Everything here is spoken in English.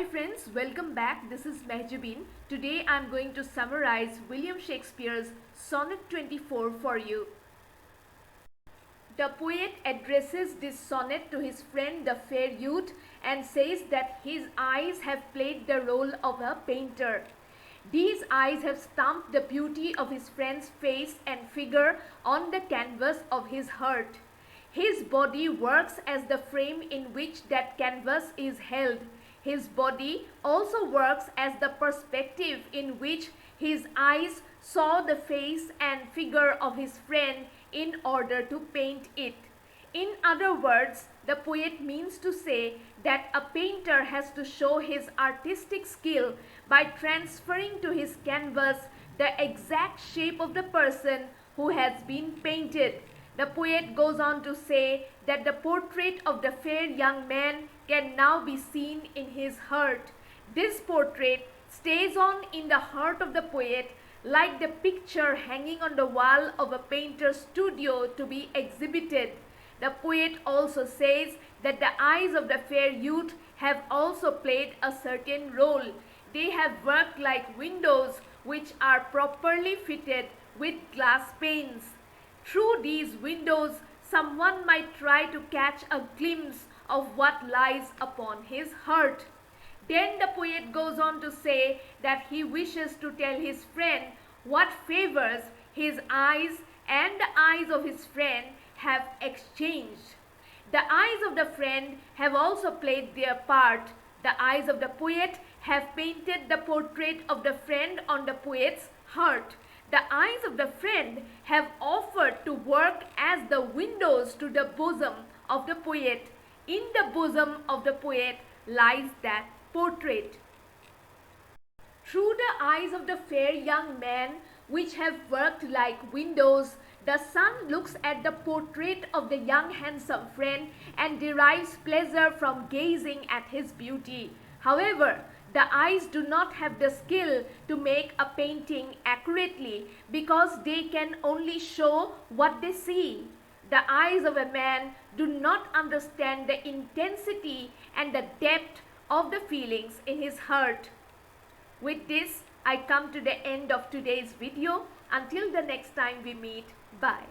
Hi friends, welcome back. This is Mehjabin. Today I am going to summarize William Shakespeare's Sonnet 24 for you. The poet addresses this sonnet to his friend the fair youth and says that his eyes have played the role of a painter. These eyes have stamped the beauty of his friend's face and figure on the canvas of his heart. His body works as the frame in which that canvas is held. His body also works as the perspective in which his eyes saw the face and figure of his friend in order to paint it. In other words, the poet means to say that a painter has to show his artistic skill by transferring to his canvas the exact shape of the person who has been painted. The poet goes on to say that the portrait of the fair young man can now be seen in his heart. This portrait stays on in the heart of the poet like the picture hanging on the wall of a painter's studio to be exhibited. The poet also says that the eyes of the fair youth have also played a certain role. They have worked like windows which are properly fitted with glass panes. Through these windows, someone might try to catch a glimpse of what lies upon his heart. Then the poet goes on to say that he wishes to tell his friend what favors his eyes and the eyes of his friend have exchanged. The eyes of the friend have also played their part. The eyes of the poet have painted the portrait of the friend on the poet's heart. The eyes of the friend have offered to work as the windows to the bosom of the poet. In the bosom of the poet lies that portrait. Through the eyes of the fair young man, which have worked like windows, the sun looks at the portrait of the young handsome friend and derives pleasure from gazing at his beauty. However, the eyes do not have the skill to make a painting accurately because they can only show what they see. The eyes of a man do not understand the intensity and the depth of the feelings in his heart. With this, I come to the end of today's video. Until the next time we meet, bye.